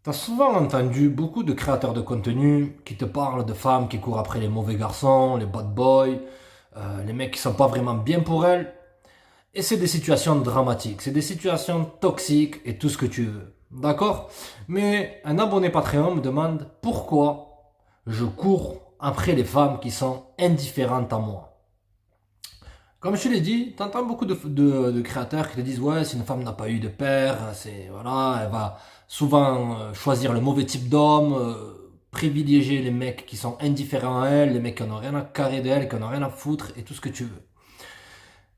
T'as souvent entendu beaucoup de créateurs de contenu qui te parlent de femmes qui courent après les mauvais garçons, les bad boys, les mecs qui sont pas vraiment bien pour elles. Et c'est des situations dramatiques, c'est des situations toxiques et tout ce que tu veux. D'accord? Mais un abonné Patreon me demande pourquoi je cours après les femmes qui sont indifférentes à moi. Comme je te l'ai dit, t'entends beaucoup de créateurs qui te disent ouais, si une femme n'a pas eu de père, c'est voilà, elle va souvent choisir le mauvais type d'homme, privilégier les mecs qui sont indifférents à elle, les mecs qui n'ont rien à carrer d'elle, qui n'ont rien à foutre et tout ce que tu veux.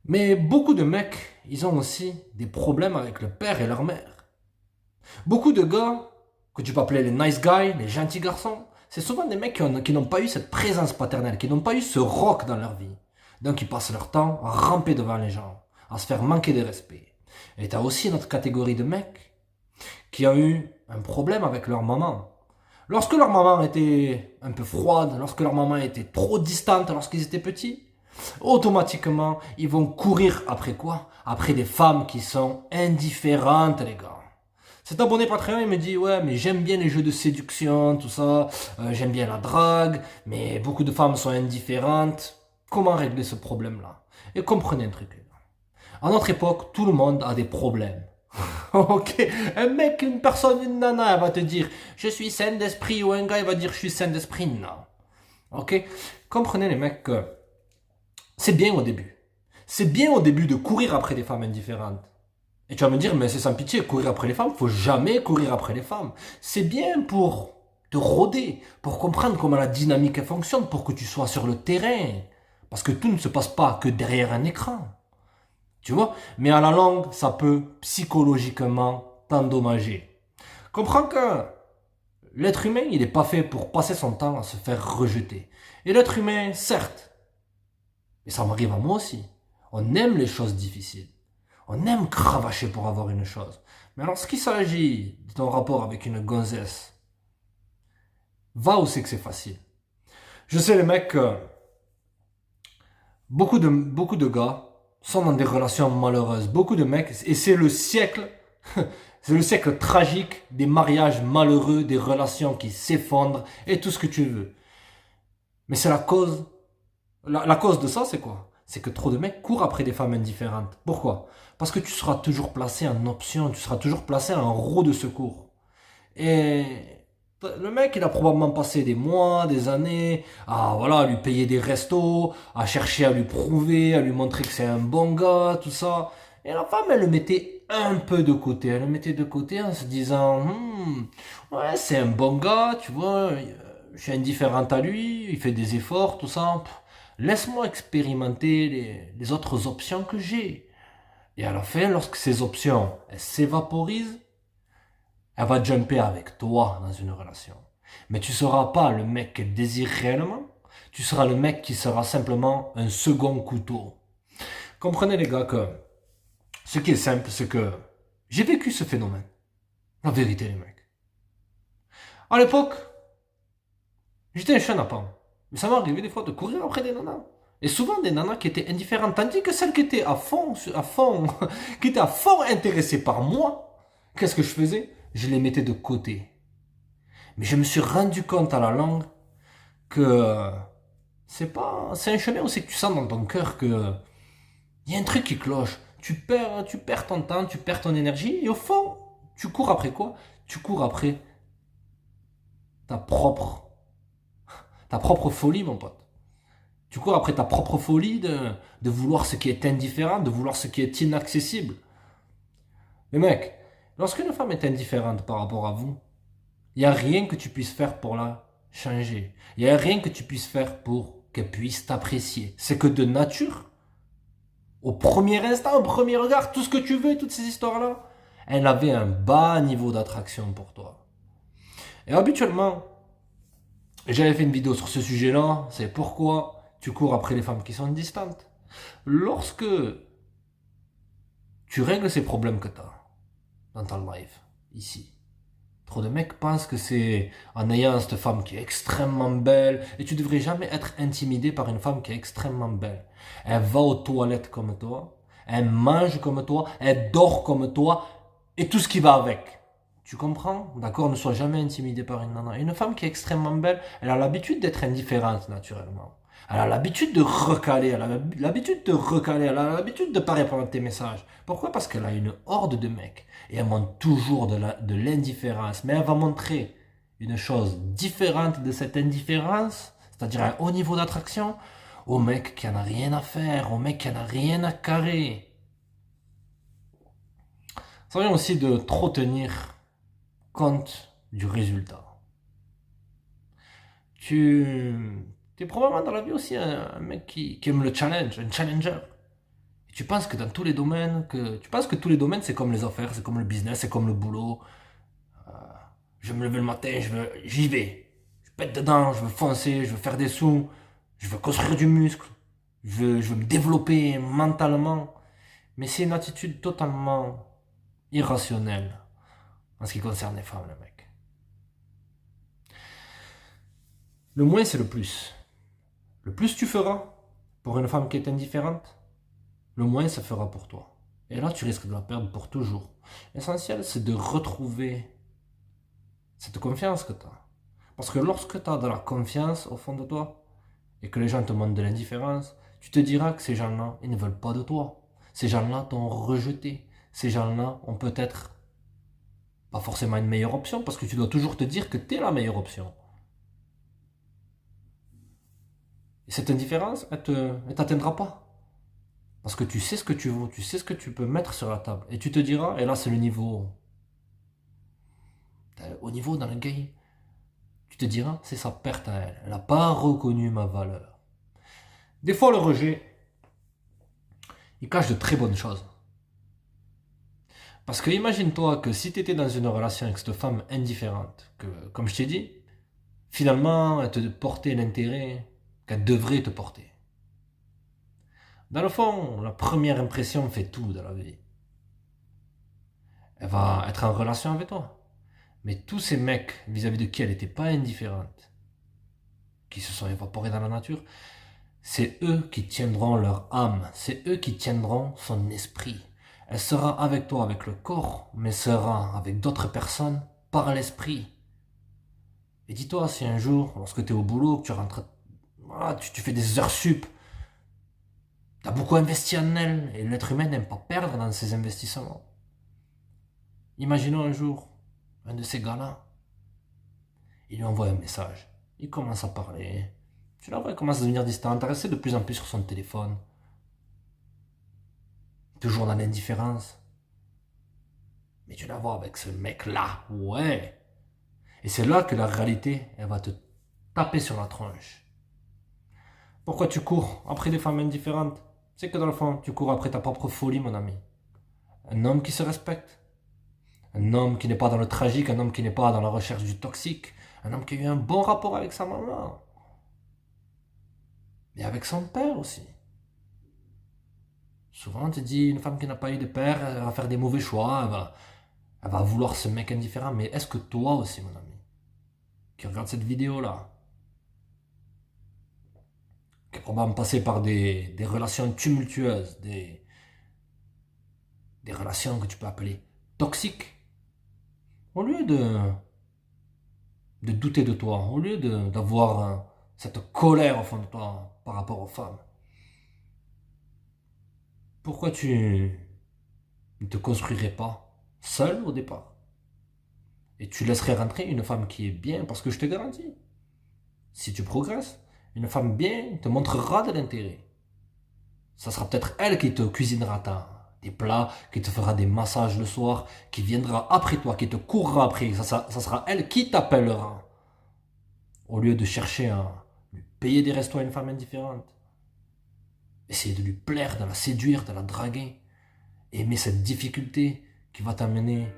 Mais beaucoup de mecs, ils ont aussi des problèmes avec le père et leur mère. Beaucoup de gars que tu peux appeler les nice guys, les gentils garçons, c'est souvent des mecs qui n'ont pas eu cette présence paternelle, qui n'ont pas eu ce rock dans leur vie. Donc ils passent leur temps à ramper devant les gens, à se faire manquer de respect. Et t'as aussi notre catégorie de mecs qui ont eu un problème avec leur maman. Lorsque leur maman était un peu froide, lorsque leur maman était trop distante lorsqu'ils étaient petits, automatiquement ils vont courir après quoi? Après des femmes qui sont indifférentes, les gars. Cet abonné Patreon, il me dit ouais, mais j'aime bien les jeux de séduction, tout ça, j'aime bien la drague, mais beaucoup de femmes sont indifférentes. Comment régler ce problème-là? Et comprenez un truc, les gars. À notre époque, tout le monde a des problèmes. Ok, un mec, une personne, une nana, elle va te dire je suis sain d'esprit, ou un gars, il va dire je suis sain d'esprit, non. Ok, comprenez les mecs que c'est bien au début. C'est bien au début de courir après des femmes indifférentes. Et tu vas me dire, mais c'est sans pitié, courir après les femmes, faut jamais courir après les femmes. C'est bien pour te rôder, pour comprendre comment la dynamique fonctionne, pour que tu sois sur le terrain. Parce que tout ne se passe pas que derrière un écran. Tu vois? Mais à la longue, ça peut psychologiquement t'endommager. Comprends que l'être humain, il n'est pas fait pour passer son temps à se faire rejeter. Et l'être humain, certes, et ça m'arrive à moi aussi, on aime les choses difficiles. On aime cravacher pour avoir une chose. Mais lorsqu'il s'agit de ton rapport avec une gonzesse, va où c'est que c'est facile. Je sais les mecs, beaucoup de gars sont dans des relations malheureuses. Beaucoup de mecs, et c'est le siècle, c'est le siècle tragique des mariages malheureux, des relations qui s'effondrent et tout ce que tu veux. Mais c'est la cause. La cause de ça, c'est quoi? C'est que trop de mecs courent après des femmes indifférentes. Pourquoi? Parce que tu seras toujours placé en option, tu seras toujours placé en roue de secours. Et le mec, il a probablement passé des mois, des années, à voilà, lui payer des restos, à chercher à lui prouver, à lui montrer que c'est un bon gars, tout ça. Et la femme, elle le mettait un peu de côté. Elle le mettait de côté en se disant, ouais, c'est un bon gars, tu vois, je suis indifférente à lui, il fait des efforts, tout ça. Laisse-moi expérimenter les autres options que j'ai. Et à la fin, lorsque ces options elles s'évaporisent, elle va jumper avec toi dans une relation. Mais tu seras pas le mec qu'elle désire réellement. Tu seras le mec qui sera simplement un second couteau. Comprenez les gars que ce qui est simple, c'est que j'ai vécu ce phénomène. La vérité les mecs. À l'époque, j'étais un chenapan. Mais ça m'est arrivé des fois de courir après des nanas. Et souvent des nanas qui étaient indifférentes. Tandis que celles qui étaient à fond, qui étaient à fond intéressées par moi, qu'est-ce que je faisais? Je les mettais de côté. Mais je me suis rendu compte à la longue que c'est un chemin aussi que tu sens dans ton cœur que il y a un truc qui cloche. Tu perds ton temps, tu perds ton énergie et au fond, tu cours après quoi? Tu cours après ta propre, ta propre folie, mon pote. Tu cours après ta propre folie de vouloir ce qui est indifférent, de vouloir ce qui est inaccessible. Mais mec, lorsqu'une femme est indifférente par rapport à vous, il n'y a rien que tu puisses faire pour la changer. Il n'y a rien que tu puisses faire pour qu'elle puisse t'apprécier. C'est que de nature, au premier instant, au premier regard, tout ce que tu veux, toutes ces histoires-là, elle avait un bas niveau d'attraction pour toi. Et habituellement, j'avais fait une vidéo sur ce sujet-là, c'est pourquoi tu cours après les femmes qui sont distantes. Lorsque tu règles ces problèmes que tu as dans ta life, ici, trop de mecs pensent que c'est en ayant cette femme qui est extrêmement belle, et tu devrais jamais être intimidé par une femme qui est extrêmement belle. Elle va aux toilettes comme toi, elle mange comme toi, elle dort comme toi, et tout ce qui va avec. Tu comprends? D'accord? Ne sois jamais intimidé par une nana. Une femme qui est extrêmement belle, elle a l'habitude d'être indifférente, naturellement. Elle a l'habitude de recaler, elle a l'habitude de recaler, elle a l'habitude de pas répondre à tes messages. Pourquoi? Parce qu'elle a une horde de mecs. Et elle montre toujours de l'indifférence. Mais elle va montrer une chose différente de cette indifférence, c'est-à-dire un haut niveau d'attraction, au mec qui en a rien à faire, au mec qui en a rien à carrer. Ça vient aussi de trop tenir compte du résultat. Tu es probablement dans la vie aussi un mec qui aime le challenge, un challenger. Et tu penses que dans tous les domaines, tu penses que tous les domaines c'est comme les affaires, c'est comme le business, c'est comme le boulot. Je vais me lever le matin, j'y vais. Je pète dedans, je veux foncer, je veux faire des sous, je veux construire du muscle, je veux me développer mentalement. Mais c'est une attitude totalement irrationnelle en ce qui concerne les femmes, le mec. Le moins, c'est le plus. Le plus tu feras pour une femme qui est indifférente, le moins ça fera pour toi. Et là, tu risques de la perdre pour toujours. L'essentiel, c'est de retrouver cette confiance que tu as. Parce que lorsque tu as de la confiance au fond de toi, et que les gens te montrent de l'indifférence, tu te diras que ces gens-là, ils ne veulent pas de toi. Ces gens-là t'ont rejeté. Ces gens-là ont peut-être pas forcément une meilleure option, parce que tu dois toujours te dire que tu es la meilleure option. Et cette indifférence, elle t'atteindra pas. Parce que tu sais ce que tu vaux, tu sais ce que tu peux mettre sur la table. Et tu te diras, et là c'est le niveau, au niveau dans le game, tu te diras, c'est sa perte à elle. Elle n'a pas reconnu ma valeur. Des fois le rejet, il cache de très bonnes choses. Parce que imagine-toi que si tu étais dans une relation avec cette femme indifférente, que comme je t'ai dit, finalement elle te portait l'intérêt qu'elle devrait te porter. Dans le fond, la première impression fait tout dans la vie. Elle va être en relation avec toi. Mais tous ces mecs vis-à-vis de qui elle n'était pas indifférente, qui se sont évaporés dans la nature, c'est eux qui tiendront leur âme, c'est eux qui tiendront son esprit. Elle sera avec toi avec le corps, mais sera avec d'autres personnes par l'esprit. Et dis-toi, si un jour, lorsque tu es au boulot, que tu rentres, voilà, tu fais des heures sup, tu as beaucoup investi en elle, et l'être humain n'aime pas perdre dans ses investissements. Imaginons un jour, un de ces gars-là, il lui envoie un message, il commence à parler, tu la vois, il commence à devenir distant, intéressé de plus en plus sur son téléphone, toujours dans l'indifférence. Mais tu la vois avec ce mec-là, ouais. Et c'est là que la réalité, elle va te taper sur la tronche. Pourquoi tu cours après des femmes indifférentes? C'est que dans le fond, tu cours après ta propre folie, mon ami. Un homme qui se respecte. Un homme qui n'est pas dans le tragique, un homme qui n'est pas dans la recherche du toxique. Un homme qui a eu un bon rapport avec sa maman. Et avec son père aussi. Souvent, on te dit, une femme qui n'a pas eu de père, elle va faire des mauvais choix, elle va vouloir ce mec indifférent. Mais est-ce que toi aussi, mon ami, qui regarde cette vidéo-là, qui est probablement passé par des relations tumultueuses, des relations que tu peux appeler toxiques, au lieu de douter de toi, au lieu d'avoir cette colère au fond de toi par rapport aux femmes, pourquoi tu ne te construirais pas seul au départ et tu laisserais rentrer une femme qui est bien, parce que je te garantis, si tu progresses, une femme bien te montrera de l'intérêt. Ça sera peut-être elle qui te cuisinera des plats, qui te fera des massages le soir, qui viendra après toi, qui te courra après. Ça sera elle qui t'appellera. Au lieu de chercher à lui payer des restos à une femme indifférente. Essayer de lui plaire, de la séduire, de la draguer. Aimer cette difficulté qui va t'amener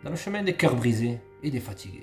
dans le chemin des cœurs brisés et des fatigués.